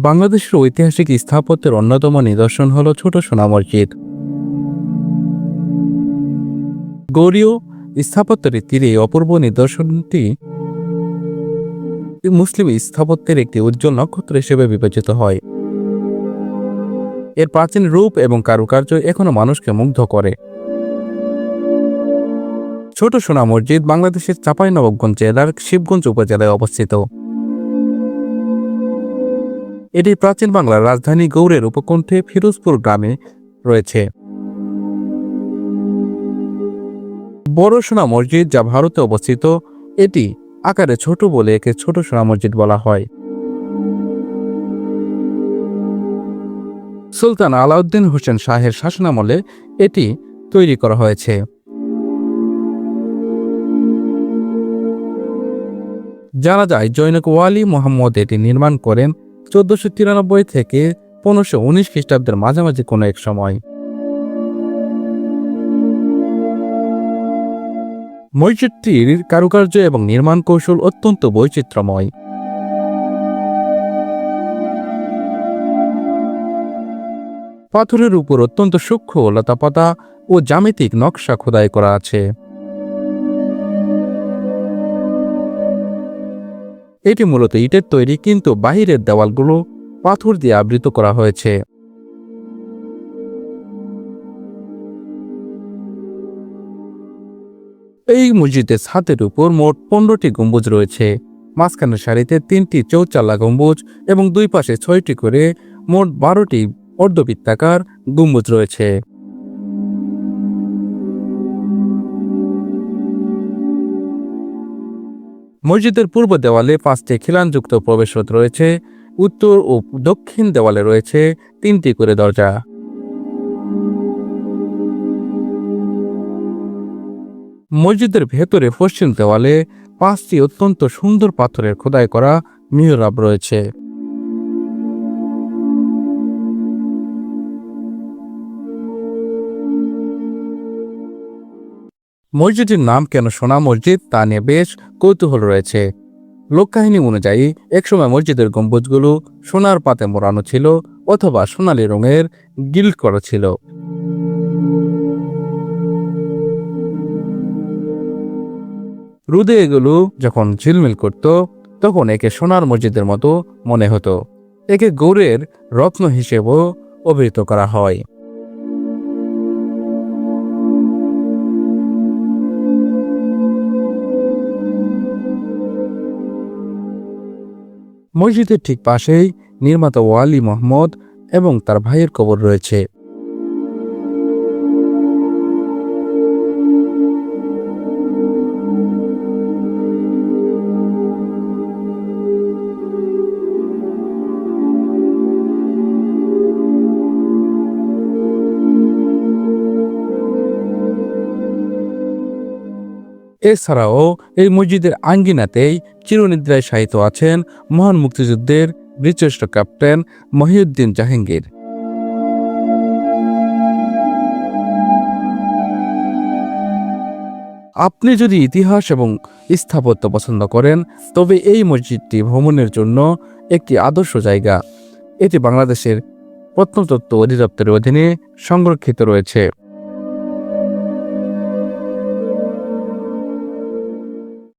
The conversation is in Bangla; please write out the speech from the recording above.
বাংলাদেশের ঐতিহাসিক স্থাপত্যের অন্যতম নিদর্শন হল ছোট সোনা মসজিদ। গৌড়ীয় স্থাপত্যের তীরে এই অপূর্ব নিদর্শনটি মুসলিম স্থাপত্যের একটি উজ্জ্বল নক্ষত্র হিসেবে বিবেচিত হয়। এর প্রাচীন রূপ এবং কারুকার্য এখনো মানুষকে মুগ্ধ করে। ছোট সোনা মসজিদ বাংলাদেশের চাঁপাইনবাবগঞ্জ জেলার শিবগঞ্জ উপজেলায় অবস্থিত। এটি প্রাচীন বাংলার রাজধানী গৌড়ের উপকণ্ঠে ফিরোজপুর গ্রামে রয়েছে। বড় সোনা মসজিদ, যা ভারতে অবস্থিত, এটি আকারে ছোট বলে একে ছোট সোনা মসজিদ বলা হয়। সুলতান আলাউদ্দিন হোসেন শাহের শাসনামলে এটি তৈরি করা হয়েছে। জানা যায় জনৈক ওয়ালি মুহাম্মদ এটি নির্মাণ করেন 1493 থেকে 1519 খ্রিস্টাব্দের মাঝামাঝি কোনো এক সময়। মসজিদটির কারুকার্য এবং নির্মাণ কৌশল অত্যন্ত বৈচিত্র্যময়। পাথরের উপর অত্যন্ত সূক্ষ্ম লতাপাতা ও জ্যামিতিক নকশা খোদাই করা আছে। এটি মূলত ইটের তৈরি, কিন্তু বাহিরের দেওয়ালগুলো পাথর দিয়ে আবৃত করা হয়েছে। এই মসজিদের ছাদের উপর মোট 15টি গম্বুজ রয়েছে। মাঝখানের সারিতে 3টি চৌচালা গম্বুজ এবং দুই পাশে 6টি করে মোট 12টি অর্ধবৃত্তাকার গম্বুজ রয়েছে। মসজিদের পূর্ব দেওয়ালে 5টি খিলানযুক্ত প্রবেশপথ রয়েছে। উত্তর ও দক্ষিণ দেওয়ালে রয়েছে 3টি করে দরজা। মসজিদের ভেতরে পশ্চিম দেওয়ালে 5টি অত্যন্ত সুন্দর পাথরের খোদাই করা মিহরাব রয়েছে। মসজিদের নাম কেন সোনা মসজিদ তা নিয়ে বেশ কৌতূহল রয়েছে। লোককাহিনী অনুযায়ী একসময় মসজিদের গম্বুজগুলো সোনার পাতে মোড়ানো ছিল অথবা সোনালী রঙের গিল্ড করা ছিল। রোদে এগুলো যখন ঝিলমিল করত তখন একে সোনার মসজিদের মতো মনে হতো। একে গৌড়ের রত্ন হিসেবেও অভিহিত করা হয়। মসজিদের ঠিক পাশেই নির্মাতা ওয়ালি মুহাম্মদ এবং তার ভাইয়ের কবর রয়েছে। এছাড়াও এই মসজিদের আঙ্গিনাতেই চিরনিদ্রায় শায়িত আছেন মহান মুক্তিযুদ্ধের বীরশ্রেষ্ঠ ক্যাপ্টেন মহিউদ্দিন জাহাঙ্গীর। আপনি যদি ইতিহাস এবং স্থাপত্য পছন্দ করেন তবে এই মসজিদটি ভ্রমণের জন্য একটি আদর্শ জায়গা। এটি বাংলাদেশের প্রত্নতত্ত্ব অধিদপ্তরের অধীনে সংরক্ষিত রয়েছে।